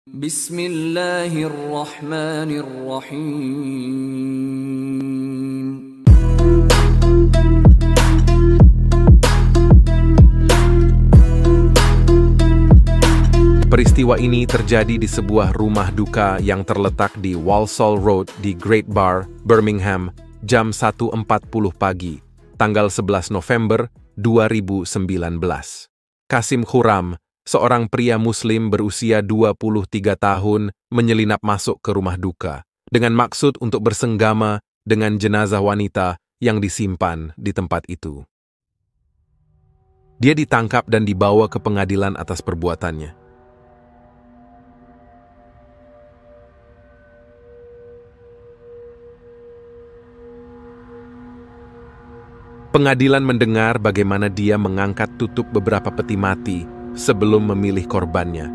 Bismillahirrahmanirrahim. Peristiwa ini terjadi di sebuah rumah duka yang terletak di Walsall Road di Great Barr, Birmingham, jam 1.40 pagi, tanggal 11 November 2019. Qasim Khurram, seorang pria muslim berusia 23 tahun, menyelinap masuk ke rumah duka dengan maksud untuk bersenggama dengan jenazah wanita yang disimpan di tempat itu. Dia ditangkap dan dibawa ke pengadilan atas perbuatannya. Pengadilan mendengar bagaimana dia mengangkat tutup beberapa peti mati sebelum memilih korbannya.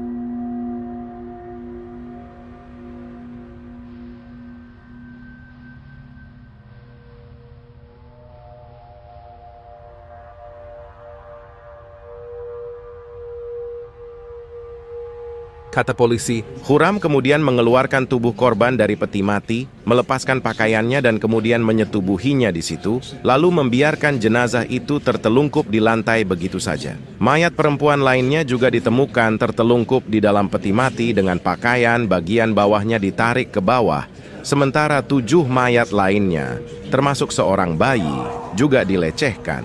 Kata polisi, Khurram kemudian mengeluarkan tubuh korban dari peti mati, melepaskan pakaiannya dan kemudian menyetubuhinya di situ, lalu membiarkan jenazah itu tertelungkup di lantai begitu saja. Mayat perempuan lainnya juga ditemukan tertelungkup di dalam peti mati dengan pakaian bagian bawahnya ditarik ke bawah, sementara 7 mayat lainnya, termasuk seorang bayi, juga dilecehkan.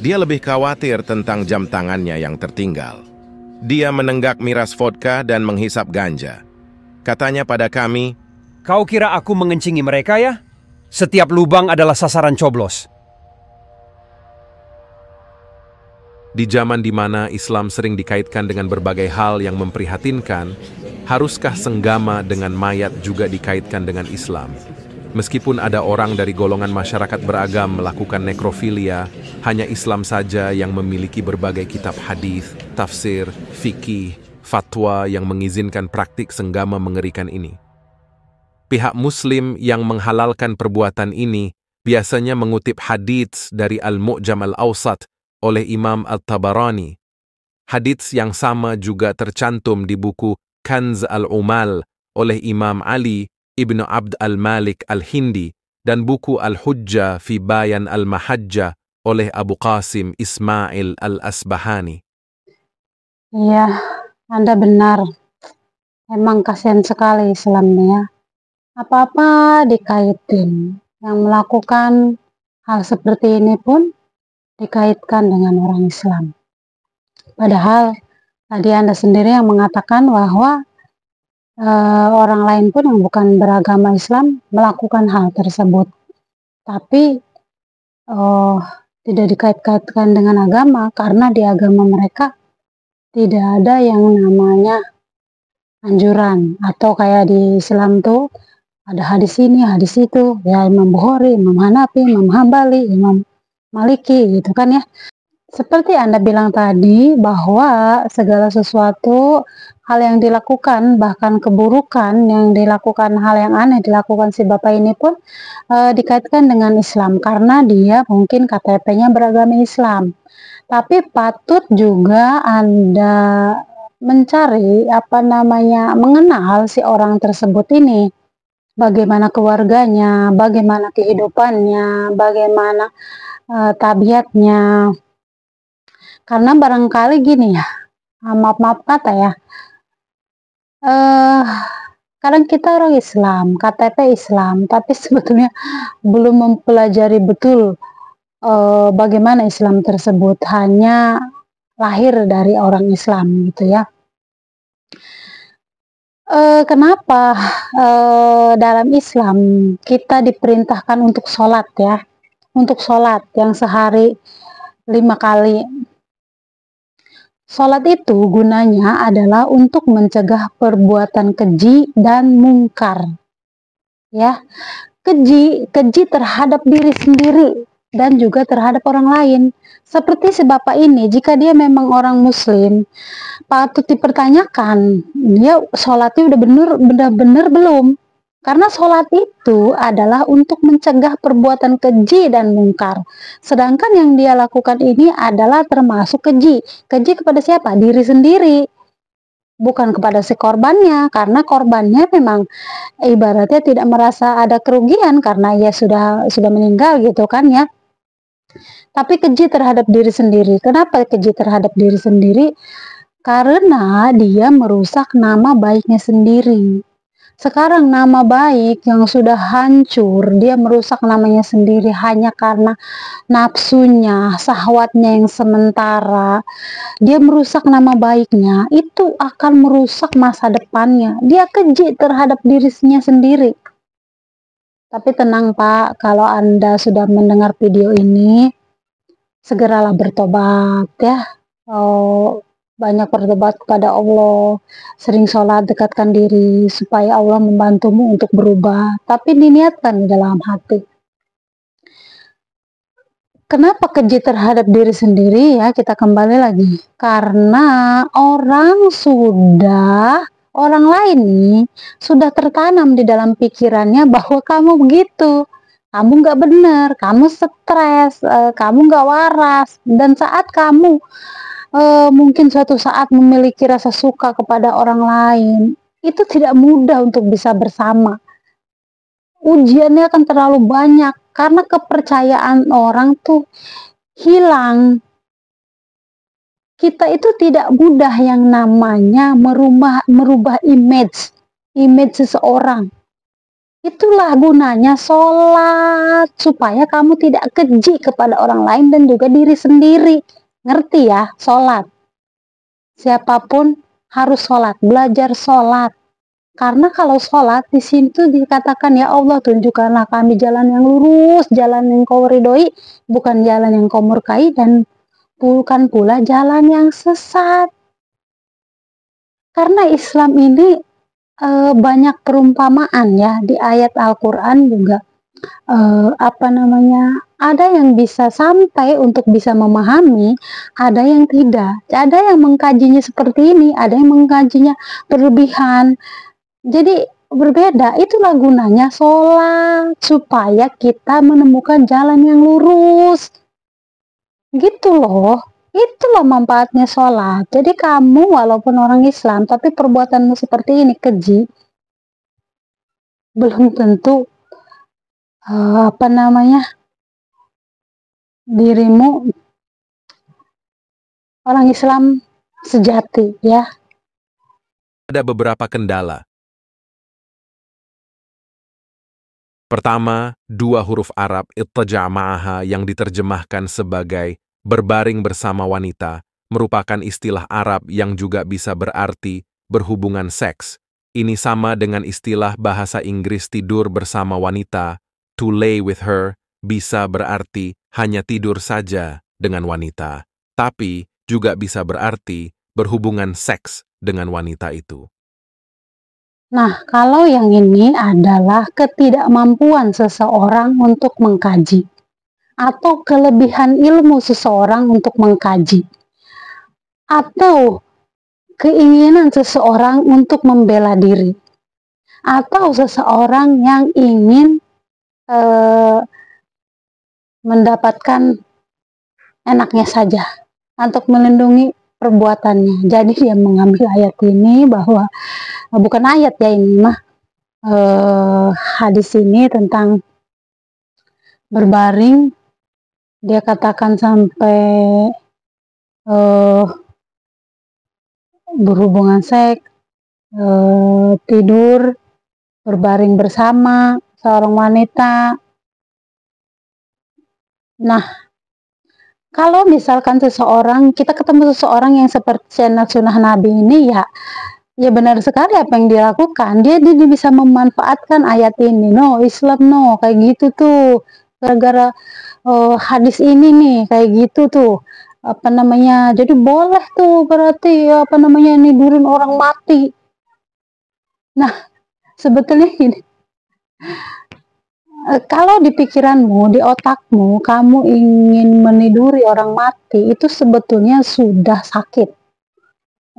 Dia lebih khawatir tentang jam tangannya yang tertinggal. Dia menenggak miras vodka dan menghisap ganja. Katanya pada kami, "Kau kira aku mengencingi mereka ya? Setiap lubang adalah sasaran coblos." Di zaman di mana Islam sering dikaitkan dengan berbagai hal yang memprihatinkan, haruskah senggama dengan mayat juga dikaitkan dengan Islam? Meskipun ada orang dari golongan masyarakat beragam melakukan nekrofilia, hanya Islam saja yang memiliki berbagai kitab hadis, tafsir, fikih, fatwa yang mengizinkan praktik senggama mengerikan ini. Pihak Muslim yang menghalalkan perbuatan ini biasanya mengutip hadits dari Al-Mu'jam Al-Awsat oleh Imam At-Tabarani. Hadits yang sama juga tercantum di buku Kanz Al-Umal oleh Imam Ali Ibnu Abd al-Malik al-Hindi dan buku Al-Hujjah fi Bayan al-Mahajjah oleh Abu Qasim Ismail al-Asbahani. Iya, Anda benar. Emang kasihan sekali Islamnya. Apa-apa dikaitin. Yang melakukan hal seperti ini pun dikaitkan dengan orang Islam. Padahal tadi Anda sendiri yang mengatakan bahwa orang lain pun yang bukan beragama Islam melakukan hal tersebut, tapi tidak dikait-kaitkan dengan agama karena di agama mereka tidak ada yang namanya anjuran, atau kayak di Islam tuh ada hadis ini, hadis itu, ya Imam Bukhari, Imam Hanafi, Imam Hambali, Imam Maliki gitu kan ya. Seperti Anda bilang tadi bahwa segala sesuatu hal yang dilakukan, bahkan keburukan yang dilakukan, hal yang aneh dilakukan si bapak ini pun dikaitkan dengan Islam karena dia mungkin KTP-nya beragama Islam. Tapi patut juga Anda mencari mengenal si orang tersebut ini. Bagaimana keluarganya, bagaimana kehidupannya, bagaimana tabiatnya. Karena barangkali gini ya, maaf kata ya, kadang kita orang Islam, KTP Islam, tapi sebetulnya belum mempelajari betul bagaimana Islam tersebut, hanya lahir dari orang Islam gitu ya. Kenapa dalam Islam kita diperintahkan untuk sholat ya, untuk sholat yang sehari 5 kali. Sholat itu gunanya adalah untuk mencegah perbuatan keji dan mungkar. Ya, keji terhadap diri sendiri dan juga terhadap orang lain. Seperti si bapak ini, jika dia memang orang Muslim, patut dipertanyakan, dia sholatnya udah benar belum? Karena sholat itu adalah untuk mencegah perbuatan keji dan mungkar. Sedangkan yang dia lakukan ini adalah termasuk keji. Keji kepada siapa? Diri sendiri. bukan kepada si korbannya, karena korbannya memang ibaratnya tidak merasa ada kerugian karena ia sudah meninggal gitu kan ya. Tapi keji terhadap diri sendiri. Kenapa keji terhadap diri sendiri? Karena dia merusak nama baiknya sendiri. Sekarang nama baik yang sudah hancur, dia merusak namanya sendiri hanya karena nafsunya, syahwatnya yang sementara. Dia merusak nama baiknya, itu akan merusak masa depannya. Dia keji terhadap dirinya sendiri. Tapi tenang Pak, kalau Anda sudah mendengar video ini, segeralah bertobat ya. Oh, banyak bertobat kepada Allah, sering sholat, dekatkan diri supaya Allah membantumu untuk berubah, tapi diniatkan di dalam hati. Kenapa keji terhadap diri sendiri ya? Kita kembali lagi, karena orang lain nih sudah tertanam di dalam pikirannya bahwa kamu begitu, kamu nggak benar, kamu stres, kamu nggak waras, dan saat kamu mungkin suatu saat memiliki rasa suka kepada orang lain, itu tidak mudah untuk bisa bersama. Ujiannya akan terlalu banyak karena kepercayaan orang tuh hilang. Kita itu tidak mudah yang namanya merubah image seseorang. Itulah gunanya sholat, supaya kamu tidak keji kepada orang lain dan juga diri sendiri. Ngerti ya, sholat. Siapapun harus sholat, belajar sholat. Karena kalau sholat di sini tuh dikatakan, ya Allah tunjukkanlah kami jalan yang lurus, jalan yang kau ridhoi, bukan jalan yang kau murkai, dan bukan pula jalan yang sesat. Karena Islam ini banyak perumpamaan ya, di ayat Al-Quran juga ada yang bisa sampai untuk bisa memahami, ada yang tidak. Ada yang mengkajinya seperti ini, ada yang mengkajinya berlebihan. Jadi berbeda. Itulah gunanya sholat, supaya kita menemukan jalan yang lurus. Gitu loh. Itulah manfaatnya sholat. Jadi kamu walaupun orang Islam, tapi perbuatanmu seperti ini keji, belum tentu dirimu orang Islam sejati ya. Ada beberapa kendala. Pertama, dua huruf Arab ittaja' ma'aha yang diterjemahkan sebagai berbaring bersama wanita merupakan istilah Arab yang juga bisa berarti berhubungan seks. Ini sama dengan istilah bahasa Inggris tidur bersama wanita, to lay with her, bisa berarti hanya tidur saja dengan wanita, tapi juga bisa berarti berhubungan seks dengan wanita itu. Nah, kalau yang ini adalah ketidakmampuan seseorang untuk mengkaji, atau kelebihan ilmu seseorang untuk mengkaji, atau keinginan seseorang untuk membela diri, atau seseorang yang ingin mendapatkan enaknya saja untuk melindungi perbuatannya. Jadi dia mengambil ayat ini, bahwa bukan ayat ya, ini mah hadis ini tentang berbaring. Dia katakan sampai berhubungan seks, tidur, berbaring bersama seorang wanita. Nah, kalau misalkan kita ketemu seseorang yang seperti sunnah Nabi ini, ya benar sekali apa yang dilakukan. Dia bisa memanfaatkan ayat ini. No, Islam no, kayak gitu tuh. Gara-gara hadis ini nih, kayak gitu tuh. Jadi boleh tuh berarti nidurin orang mati. Nah, sebetulnya ini, kalau di pikiranmu, di otakmu, kamu ingin meniduri orang mati, itu sebetulnya sudah sakit.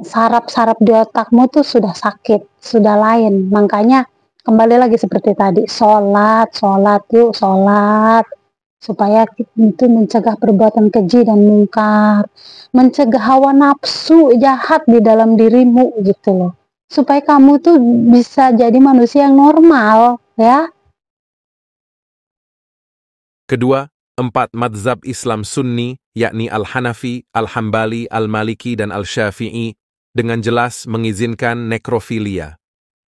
Saraf-saraf di otakmu tuh sudah sakit, sudah lain. Makanya kembali lagi seperti tadi, sholat yuk, sholat. supaya kita itu mencegah perbuatan keji dan mungkar, mencegah hawa nafsu jahat di dalam dirimu gitu loh. Supaya kamu tuh bisa jadi manusia yang normal, ya. Kedua, 4 madzhab Islam Sunni, yakni Al-Hanafi, Al-Hambali, Al-Maliki, dan Al-Syafi'i, dengan jelas mengizinkan nekrofilia.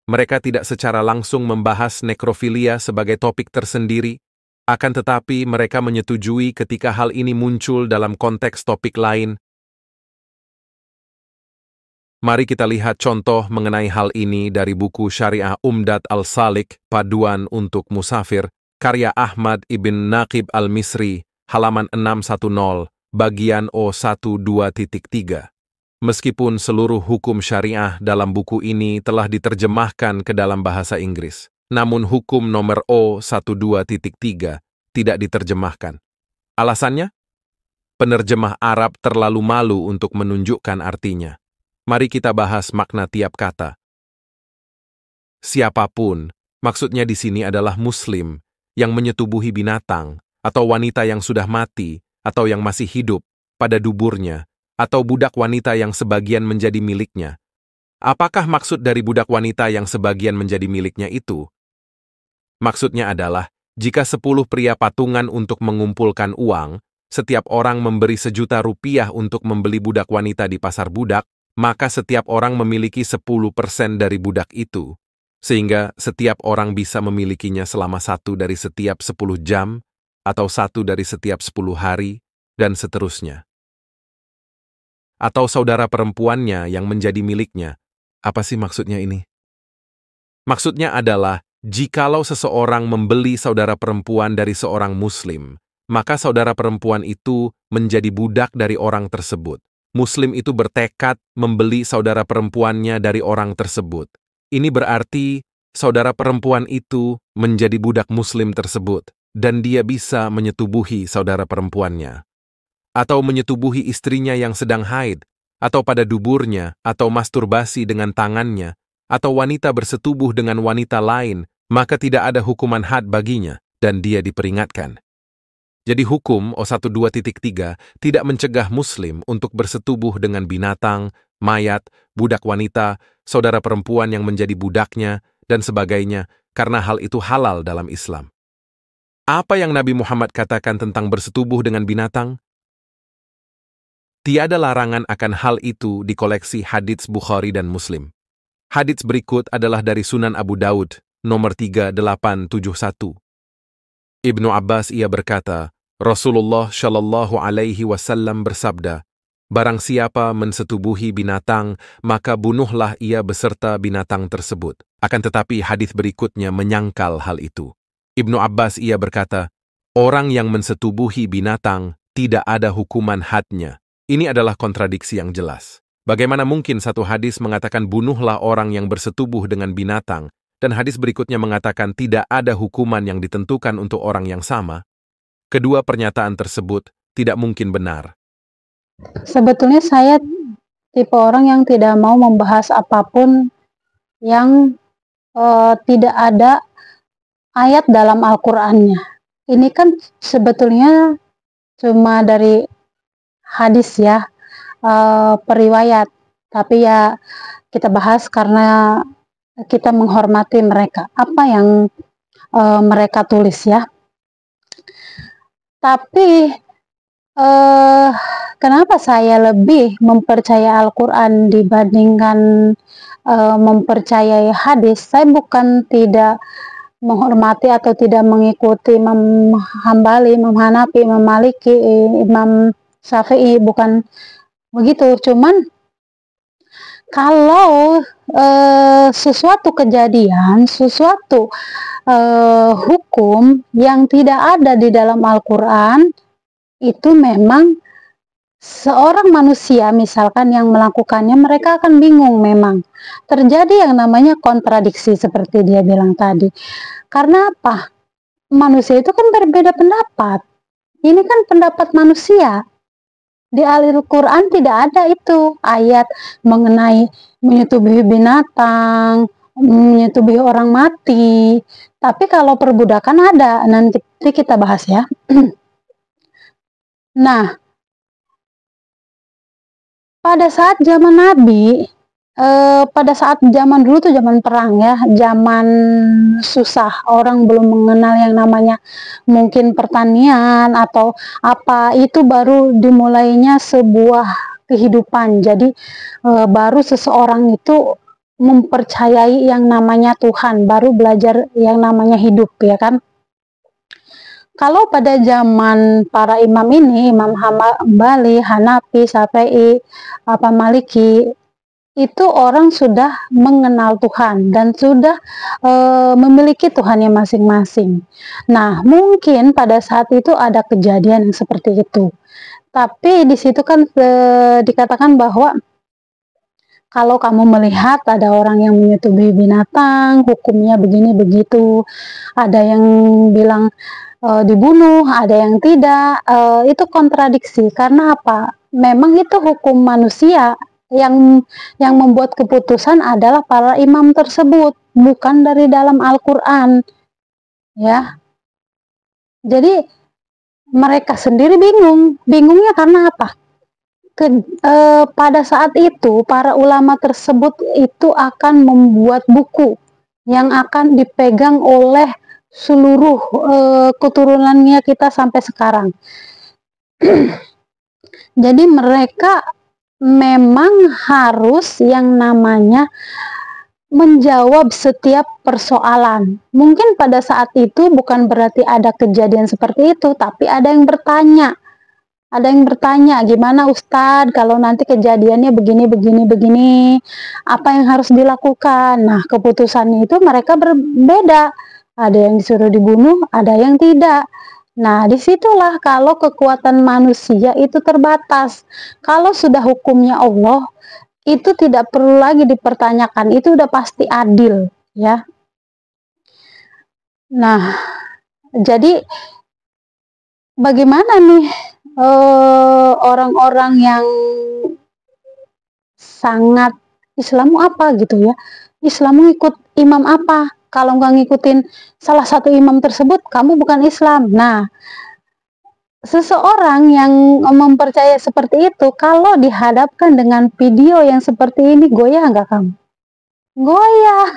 Mereka tidak secara langsung membahas nekrofilia sebagai topik tersendiri, akan tetapi mereka menyetujui ketika hal ini muncul dalam konteks topik lain. Mari kita lihat contoh mengenai hal ini dari buku Syariah Umdat Al-Salik, Paduan untuk Musafir, karya Ahmad Ibn Naqib Al-Misri, halaman 610, bagian O12.3. Meskipun seluruh hukum syariah dalam buku ini telah diterjemahkan ke dalam bahasa Inggris, namun hukum nomor O12.3 tidak diterjemahkan. Alasannya? Penerjemah Arab terlalu malu untuk menunjukkan artinya. Mari kita bahas makna tiap kata. Siapapun, maksudnya di sini adalah Muslim yang menyetubuhi binatang, atau wanita yang sudah mati, atau yang masih hidup, pada duburnya, atau budak wanita yang sebagian menjadi miliknya. Apakah maksud dari budak wanita yang sebagian menjadi miliknya itu? Maksudnya adalah, jika 10 pria patungan untuk mengumpulkan uang, setiap orang memberi Rp1.000.000 untuk membeli budak wanita di pasar budak, maka setiap orang memiliki 10% dari budak itu, sehingga setiap orang bisa memilikinya selama 1 dari setiap 10 jam, atau 1 dari setiap 10 hari, dan seterusnya. Atau saudara perempuannya yang menjadi miliknya. Apa sih maksudnya ini? Maksudnya adalah, jikalau seseorang membeli saudara perempuan dari seorang Muslim, maka saudara perempuan itu menjadi budak dari orang tersebut. Muslim itu bertekad membeli saudara perempuannya dari orang tersebut. Ini berarti saudara perempuan itu menjadi budak Muslim tersebut, dan dia bisa menyetubuhi saudara perempuannya, atau menyetubuhi istrinya yang sedang haid, atau pada duburnya, atau masturbasi dengan tangannya, atau wanita bersetubuh dengan wanita lain, maka tidak ada hukuman had baginya, dan dia diperingatkan. Jadi hukum O12.3 tidak mencegah Muslim untuk bersetubuh dengan binatang, mayat, budak wanita, saudara perempuan yang menjadi budaknya, dan sebagainya, karena hal itu halal dalam Islam. Apa yang Nabi Muhammad katakan tentang bersetubuh dengan binatang? Tiada larangan akan hal itu di koleksi hadits Bukhari dan Muslim. Hadits berikut adalah dari Sunan Abu Daud, nomor 3871. Ibnu Abbas ia berkata, Rasulullah Shallallahu Alaihi Wasallam bersabda, barang siapa mensetubuhi binatang, maka bunuhlah ia beserta binatang tersebut. Akan tetapi hadis berikutnya menyangkal hal itu. Ibnu Abbas ia berkata, orang yang mensetubuhi binatang tidak ada hukuman hadnya. Ini adalah kontradiksi yang jelas. Bagaimana mungkin satu hadis mengatakan bunuhlah orang yang bersetubuh dengan binatang, dan hadis berikutnya mengatakan tidak ada hukuman yang ditentukan untuk orang yang sama? Kedua pernyataan tersebut tidak mungkin benar. Sebetulnya saya tipe orang yang tidak mau membahas apapun yang tidak ada ayat dalam Al-Qur'annya. Ini kan sebetulnya cuma dari hadis ya, periwayat. Tapi ya kita bahas karena kita menghormati mereka. Apa yang mereka tulis ya. Tapi kenapa saya lebih mempercaya Al-Quran dibandingkan mempercayai hadis? Saya bukan tidak menghormati atau tidak mengikuti Imam Hambali, Imam Hanafi, Imam Maliki, Imam Syafi'i, bukan begitu. Cuman kalau sesuatu kejadian, sesuatu hukum yang tidak ada di dalam Al-Quran, itu memang seorang manusia misalkan yang melakukannya, mereka akan bingung memang. Terjadi yang namanya kontradiksi seperti dia bilang tadi. Karena apa? Manusia itu kan berbeda pendapat. Ini kan pendapat manusia. Di Al-Quran tidak ada itu ayat mengenai menyetubuhi binatang, menyetubuhi orang mati. Tapi kalau perbudakan ada, nanti kita bahas ya. Nah, pada saat zaman Nabi, pada saat zaman dulu tuh zaman perang ya, zaman susah, orang belum mengenal yang namanya mungkin pertanian atau apa, itu baru dimulainya sebuah kehidupan. Jadi baru seseorang itu mempercayai yang namanya Tuhan, baru belajar yang namanya hidup, ya kan. Kalau pada zaman para imam ini, Imam Hambali, Hanafi, Syafi'i, Maliki, itu orang sudah mengenal Tuhan dan sudah memiliki Tuhannya masing-masing. Nah, mungkin pada saat itu ada kejadian yang seperti itu. Tapi di situ kan dikatakan bahwa kalau kamu melihat ada orang yang menyetubuhi binatang, hukumnya begini begitu. Ada yang bilang dibunuh, ada yang tidak. Itu kontradiksi. Karena apa? Memang itu hukum manusia. Yang membuat keputusan adalah para imam tersebut, bukan dari dalam Al-Quran, ya. Jadi mereka sendiri bingungnya karena apa? Pada saat itu para ulama tersebut itu akan membuat buku yang akan dipegang oleh seluruh keturunannya kita sampai sekarang. Jadi mereka memang harus yang namanya menjawab setiap persoalan. Mungkin pada saat itu bukan berarti ada kejadian seperti itu, tapi ada yang bertanya. Ada yang bertanya, gimana Ustadz kalau nanti kejadiannya begini, apa yang harus dilakukan? Nah, keputusannya itu mereka berbeda. Ada yang disuruh dibunuh, ada yang tidak. Nah, disitulah kalau kekuatan manusia itu terbatas. Kalau sudah hukumnya Allah, itu tidak perlu lagi dipertanyakan, itu udah pasti adil, ya. Nah, jadi bagaimana nih orang-orang yang sangat Islammu apa gitu ya, Islammu ikut imam apa, kalau nggak ngikutin salah satu imam tersebut kamu bukan Islam. Nah, seseorang yang mempercayai seperti itu kalau dihadapkan dengan video yang seperti ini, goyah nggak kamu? Goyah.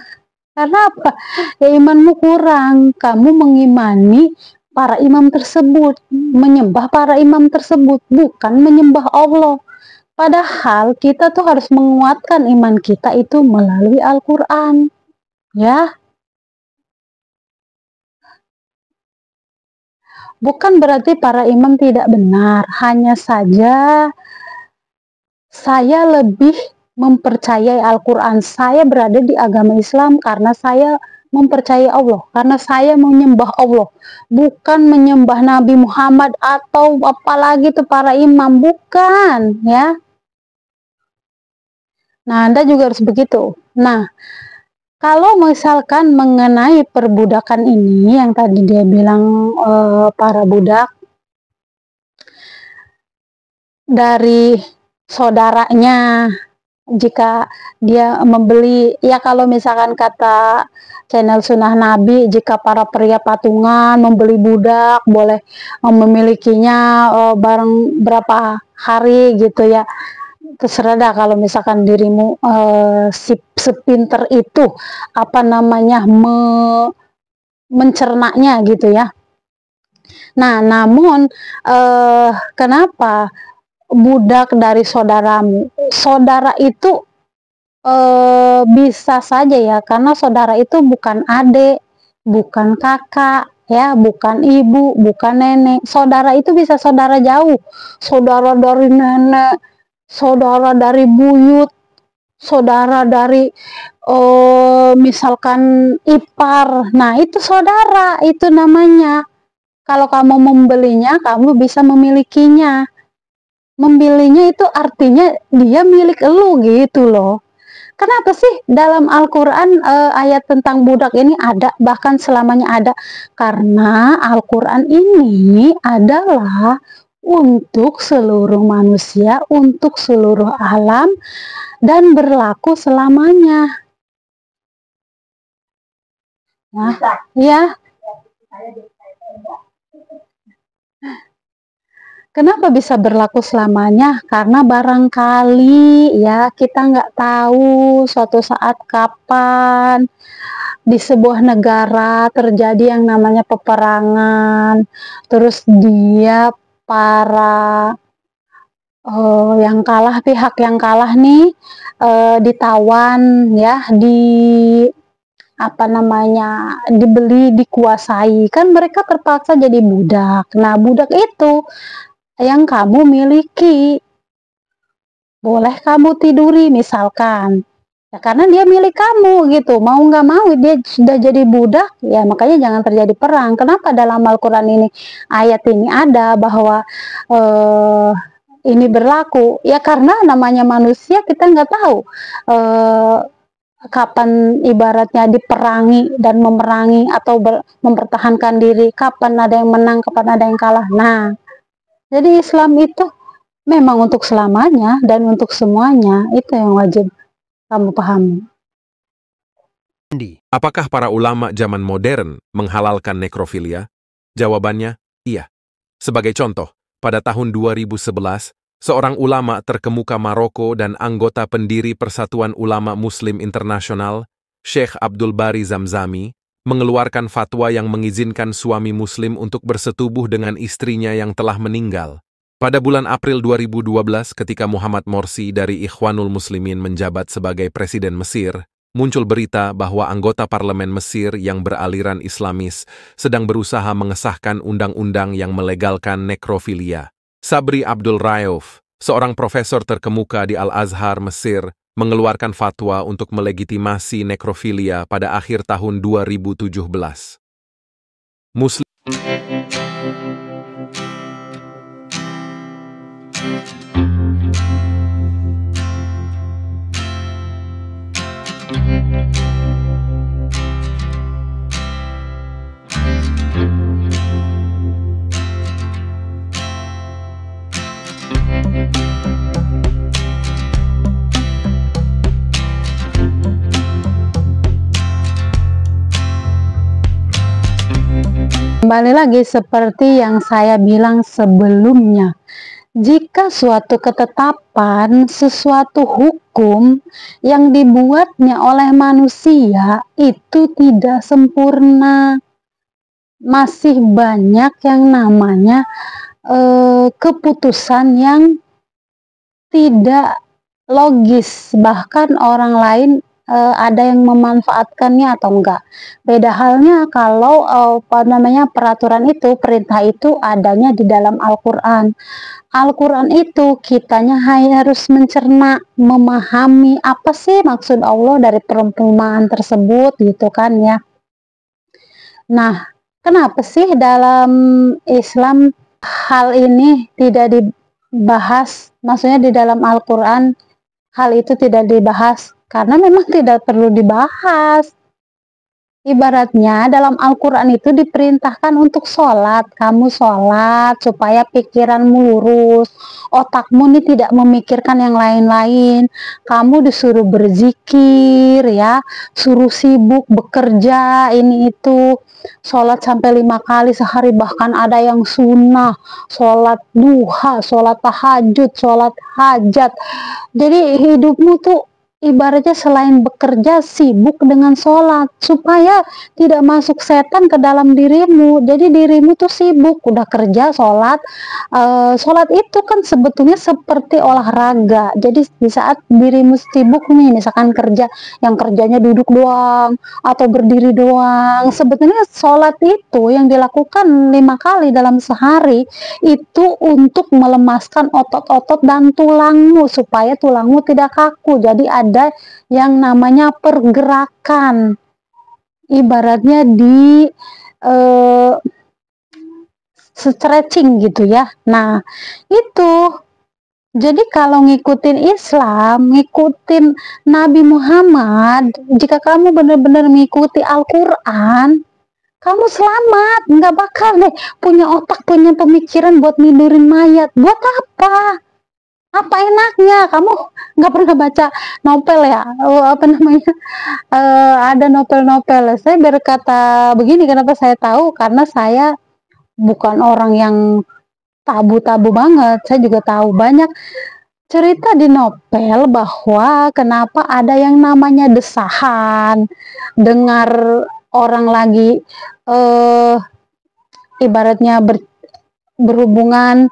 Karena apa? Ya imanmu kurang, kamu mengimani para imam tersebut, menyembah para imam tersebut, bukan menyembah Allah. Padahal kita tuh harus menguatkan iman kita itu melalui Al-Quran, ya. Bukan berarti para imam tidak benar, hanya saja saya lebih mempercayai Al-Quran. Saya berada di agama Islam karena saya mempercayai Allah, karena saya menyembah Allah, bukan menyembah Nabi Muhammad atau apalagi itu para imam, bukan, ya. Nah, Anda juga harus begitu. Nah, kalau misalkan mengenai perbudakan ini, yang tadi dia bilang para budak dari saudaranya, jika dia membeli, ya kalau misalkan kata channel Sunnah Nabi, jika para pria patungan membeli budak, boleh memilikinya bareng berapa hari gitu ya. Terserah dah kalau misalkan dirimu sepinter itu mencernanya gitu ya. Nah, namun kenapa budak dari saudaramu? Saudara itu bisa saja ya, karena saudara itu bukan adik, bukan kakak, ya, bukan ibu, bukan nenek. Saudara itu bisa saudara jauh, saudara dari nenek, saudara dari buyut, saudara dari misalkan ipar. Nah, itu saudara, itu namanya. Kalau kamu membelinya, kamu bisa memilikinya. Memilikinya itu artinya dia milik elu gitu loh. Kenapa sih dalam Al-Quran ayat tentang budak ini ada, bahkan selamanya ada? Karena Al-Quran ini adalah untuk seluruh manusia, untuk seluruh alam, dan berlaku selamanya. Nah, ya. Kenapa bisa berlaku selamanya? Karena barangkali ya kita nggak tahu suatu saat kapan di sebuah negara terjadi yang namanya peperangan, terus dia para yang kalah, pihak yang kalah nih ditawan ya, apa namanya, dibeli, dikuasai, kan mereka terpaksa jadi budak. Nah, budak itu yang kamu miliki, boleh kamu tiduri misalkan. Ya karena dia milik kamu gitu, mau nggak mau dia sudah jadi budak, ya makanya jangan terjadi perang. Kenapa dalam Al-Quran ini, ayat ini ada bahwa ini berlaku? Ya karena namanya manusia kita nggak tahu kapan ibaratnya diperangi dan memerangi atau mempertahankan diri, kapan ada yang menang, kapan ada yang kalah. Nah, jadi Islam itu memang untuk selamanya dan untuk semuanya, itu yang wajib kamu pahami. Apakah para ulama zaman modern menghalalkan nekrofilia? Jawabannya, iya. Sebagai contoh, pada tahun 2011, seorang ulama terkemuka Maroko dan anggota pendiri Persatuan Ulama Muslim Internasional, Sheikh Abdul Bari Zamzami, mengeluarkan fatwa yang mengizinkan suami muslim untuk bersetubuh dengan istrinya yang telah meninggal. Pada bulan April 2012, ketika Muhammad Morsi dari Ikhwanul Muslimin menjabat sebagai Presiden Mesir, muncul berita bahwa anggota parlemen Mesir yang beraliran Islamis sedang berusaha mengesahkan undang-undang yang melegalkan nekrofilia. Sabri Abdul Rauf, seorang profesor terkemuka di Al-Azhar, Mesir, mengeluarkan fatwa untuk melegitimasi nekrofilia pada akhir tahun 2017. Muslim Kembali lagi seperti yang saya bilang sebelumnya, jika suatu ketetapan, sesuatu hukum yang dibuatnya oleh manusia itu tidak sempurna, masih banyak yang namanya keputusan yang tidak logis, bahkan orang lain ada yang memanfaatkannya atau enggak. Beda halnya kalau peraturan itu, perintah itu adanya di dalam Al-Quran. Al-Quran itu kitanya harus mencerna, memahami apa sih maksud Allah dari perumpamaan tersebut gitu kan ya. Nah, kenapa sih dalam Islam hal ini tidak dibahas? Maksudnya di dalam Al-Quran hal itu tidak dibahas karena memang tidak perlu dibahas. Ibaratnya dalam Al-Quran itu diperintahkan untuk sholat. Kamu sholat supaya pikiranmu lurus, otakmu ini tidak memikirkan yang lain-lain. Kamu disuruh berzikir ya, suruh sibuk bekerja ini itu. Sholat sampai 5 kali sehari, bahkan ada yang sunnah, sholat duha, sholat tahajud, sholat hajat. Jadi hidupmu tuh ibaratnya selain bekerja sibuk dengan sholat supaya tidak masuk setan ke dalam dirimu. Jadi dirimu tuh sibuk udah kerja sholat. Sholat itu kan sebetulnya seperti olahraga. Jadi di saat dirimu sibuk nih, misalkan kerja yang kerjanya duduk doang atau berdiri doang, sebetulnya sholat itu yang dilakukan 5 kali dalam sehari itu untuk melemaskan otot-otot dan tulangmu supaya tulangmu tidak kaku. Jadi ada yang namanya pergerakan, ibaratnya di stretching gitu ya. Nah itu jadi kalau ngikutin Islam, ngikutin Nabi Muhammad, jika kamu benar-benar mengikuti Al-Quran, kamu selamat, nggak bakal deh punya otak, punya pemikiran buat nidurin mayat. Buat apa? Apa enaknya? Kamu nggak pernah baca novel ya? Oh, apa namanya? Ada novel-novel. Saya berkata begini, kenapa saya tahu? Karena saya bukan orang yang tabu-tabu banget. Saya juga tahu banyak cerita di novel bahwa kenapa ada yang namanya desahan, dengar orang lagi eh ibaratnya berhubungan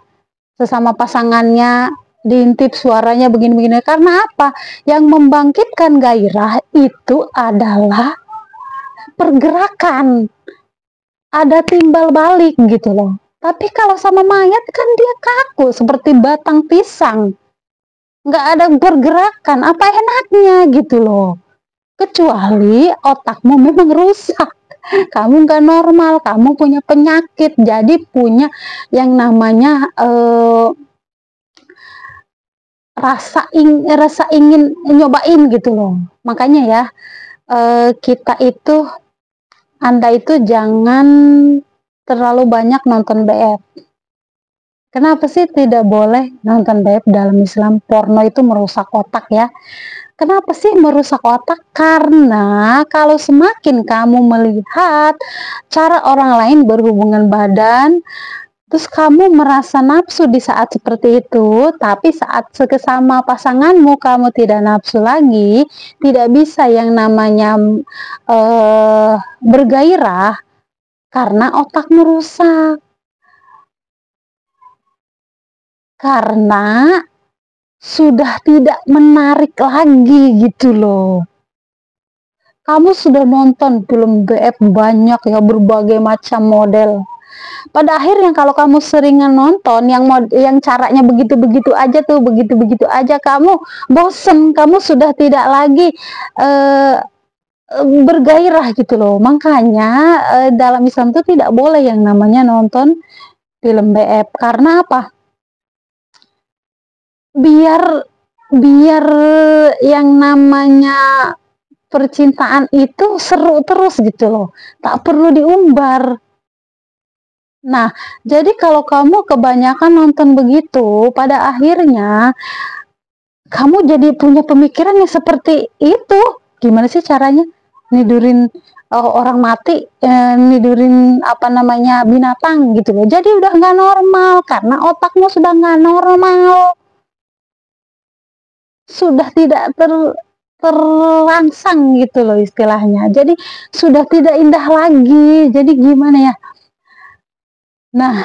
sesama pasangannya, diintip suaranya begini-begini. Karena apa? Yang membangkitkan gairah itu adalah pergerakan, ada timbal balik gitu loh. Tapi kalau sama mayat kan dia kaku seperti batang pisang, nggak ada pergerakan, apa enaknya gitu loh. Kecuali otakmu memang rusak, kamu nggak normal, kamu punya penyakit, jadi punya yang namanya rasa ingin nyobain gitu loh. Makanya ya, kita itu, Anda itu jangan terlalu banyak nonton BF. Kenapa sih tidak boleh nonton BF dalam Islam? Porno itu merusak otak ya. Kenapa sih merusak otak? Karena kalau semakin kamu melihat cara orang lain berhubungan badan, terus kamu merasa nafsu di saat seperti itu, tapi saat sesama pasanganmu kamu tidak nafsu lagi, tidak bisa yang namanya bergairah karena otakmu rusak. Karena sudah tidak menarik lagi gitu loh. Kamu sudah nonton film BF banyak ya, berbagai macam model. Pada akhirnya kalau kamu seringan nonton yang caranya begitu-begitu aja tuh, begitu-begitu aja, kamu bosen, kamu sudah tidak lagi bergairah gitu loh. Makanya dalam Islam tuh tidak boleh yang namanya nonton film BF. Karena apa? Biar yang namanya percintaan itu seru terus gitu loh, tak perlu diumbar. Nah, jadi kalau kamu kebanyakan nonton begitu, pada akhirnya kamu jadi punya pemikiran yang seperti itu. Gimana sih caranya nidurin orang mati, nidurin apa namanya binatang gitu loh. Jadi udah nggak normal karena otakmu sudah nggak normal, sudah tidak terlangsang gitu loh istilahnya. Jadi sudah tidak indah lagi. Jadi gimana ya? Nah,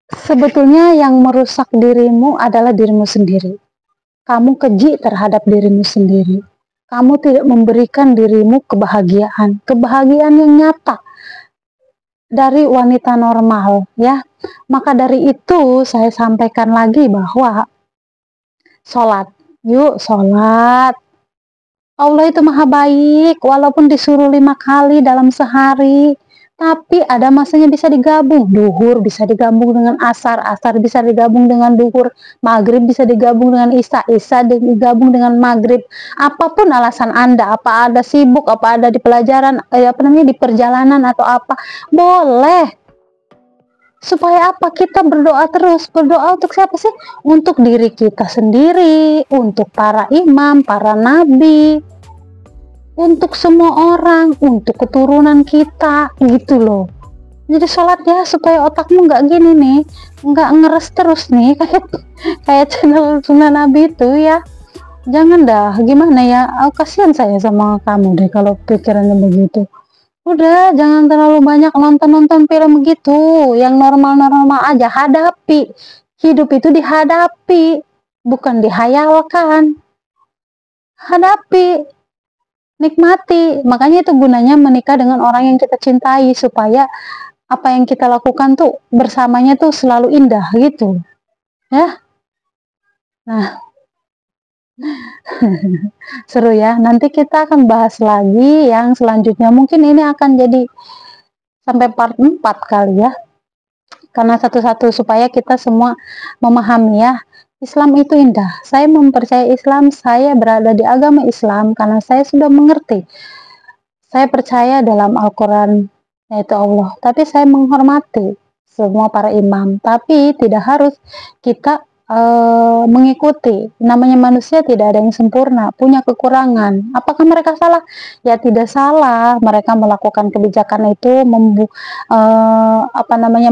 sebetulnya yang merusak dirimu adalah dirimu sendiri. Kamu keji terhadap dirimu sendiri. Kamu tidak memberikan dirimu kebahagiaan, kebahagiaan yang nyata dari wanita normal, ya. Maka dari itu saya sampaikan lagi bahwa sholat, yuk sholat. Allah itu maha baik, walaupun disuruh 5 kali dalam sehari, tapi ada masanya bisa digabung. Duhur bisa digabung dengan asar, asar bisa digabung dengan duhur, maghrib bisa digabung dengan isya, isya digabung dengan maghrib. Apapun alasan Anda, apa ada sibuk, apa ada di pelajaran, di perjalanan atau apa, boleh. Supaya apa? Kita berdoa terus. Berdoa untuk siapa sih? Untuk diri kita sendiri, untuk para imam, para nabi, untuk semua orang, untuk keturunan kita, gitu loh. Jadi sholat ya supaya otakmu nggak gini nih, nggak ngeres terus nih kayak channel Sunnah Nabi itu ya. Jangan dah, gimana ya? Kasihan saya sama kamu deh kalau pikirannya begitu. Udah, jangan terlalu banyak nonton-nonton film gitu, yang normal-normal aja. Hadapi, hidup itu dihadapi, bukan dihayalkan. Hadapi, nikmati. Makanya itu gunanya menikah dengan orang yang kita cintai, supaya apa yang kita lakukan tuh bersamanya tuh selalu indah gitu. Ya. Nah, seru ya. Nanti kita akan bahas lagi yang selanjutnya. Mungkin ini akan jadi sampai part 4 kali ya. Karena satu-satu supaya kita semua memahami ya. Islam itu indah. Saya mempercayai Islam, saya berada di agama Islam karena saya sudah mengerti. Saya percaya dalam Al-Quran, yaitu Allah. Tapi saya menghormati semua para imam. Tapi tidak harus kita mengikuti. Namanya manusia tidak ada yang sempurna, punya kekurangan. Apakah mereka salah? Ya tidak salah. Mereka melakukan kebijakan itu,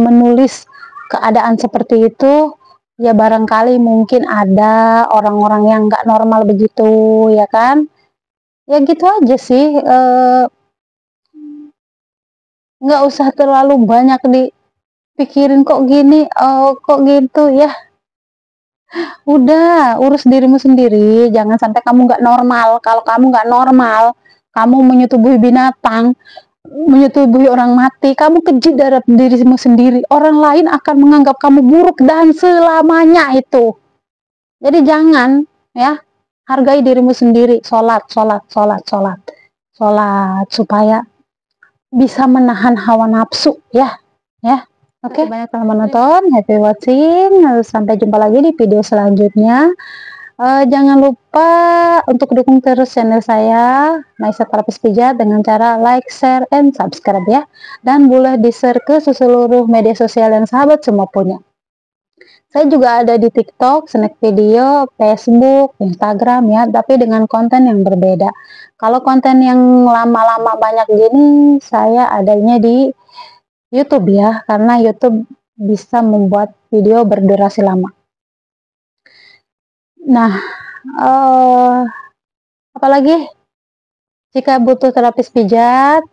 menulis keadaan seperti itu. Ya barangkali mungkin ada orang-orang yang nggak normal begitu, ya kan? Ya gitu aja sih. Nggak usah terlalu banyak dipikirin kok gini, kok gitu ya. Udah, urus dirimu sendiri, jangan sampai kamu nggak normal. Kalau kamu nggak normal, kamu menyetubuhi binatang, menyetubuhi orang mati, kamu keji darah dirimu sendiri. Orang lain akan menganggap kamu buruk dan selamanya itu. Jadi jangan, ya, hargai dirimu sendiri. Sholat supaya bisa menahan hawa nafsu, ya. Oke, banyak telah menonton, happy watching, sampai jumpa lagi di video selanjutnya. Jangan lupa untuk dukung terus channel saya, Maisa Terapis Pijat, dengan cara like, share, and subscribe ya. Dan boleh di-share ke seluruh media sosial yang sahabat semua punya. Saya juga ada di TikTok, snack video, Facebook, Instagram ya, tapi dengan konten yang berbeda. Kalau konten yang lama-lama banyak gini, saya adanya di YouTube ya, karena YouTube bisa membuat video berdurasi lama. Nah, apalagi jika butuh terapis pijat,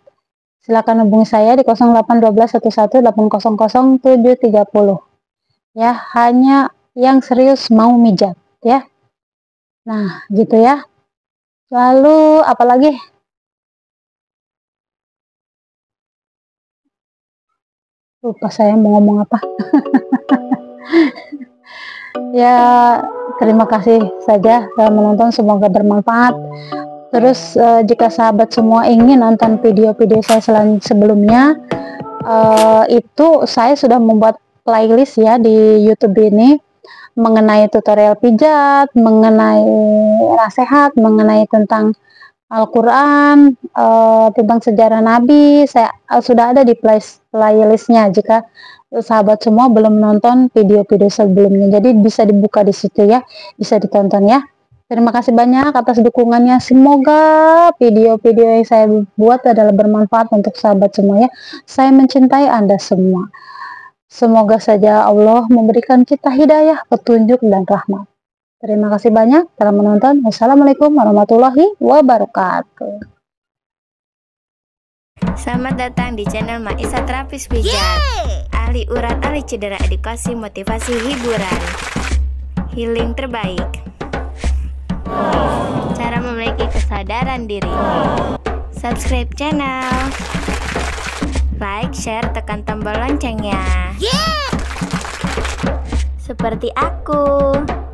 silakan hubungi saya di 081211800730. Ya, hanya yang serius mau mijat ya. Nah, gitu ya. Lalu apalagi? Lupa saya mau ngomong apa. Ya, terima kasih saja telah menonton, semoga bermanfaat. Terus jika sahabat semua ingin nonton video-video saya sebelumnya, itu saya sudah membuat playlist ya di YouTube ini mengenai tutorial pijat, mengenai nasihat, mengenai tentang Al-Quran, tentang sejarah Nabi. Saya sudah ada di playlistnya jika sahabat semua belum nonton video-video sebelumnya, jadi bisa dibuka di situ ya, bisa ditonton ya. Terima kasih banyak atas dukungannya. Semoga video-video yang saya buat adalah bermanfaat untuk sahabat semua ya. Saya mencintai Anda semua. Semoga saja Allah memberikan kita hidayah, petunjuk, dan rahmat. Terima kasih banyak telah menonton. Wassalamualaikum warahmatullahi wabarakatuh. Selamat datang di channel Maisa Terapis Pijat. Ahli urat, ahli cedera, edukasi, motivasi, hiburan, healing terbaik. Cara memiliki kesadaran diri. Subscribe channel, like, share, tekan tombol loncengnya. Seperti aku.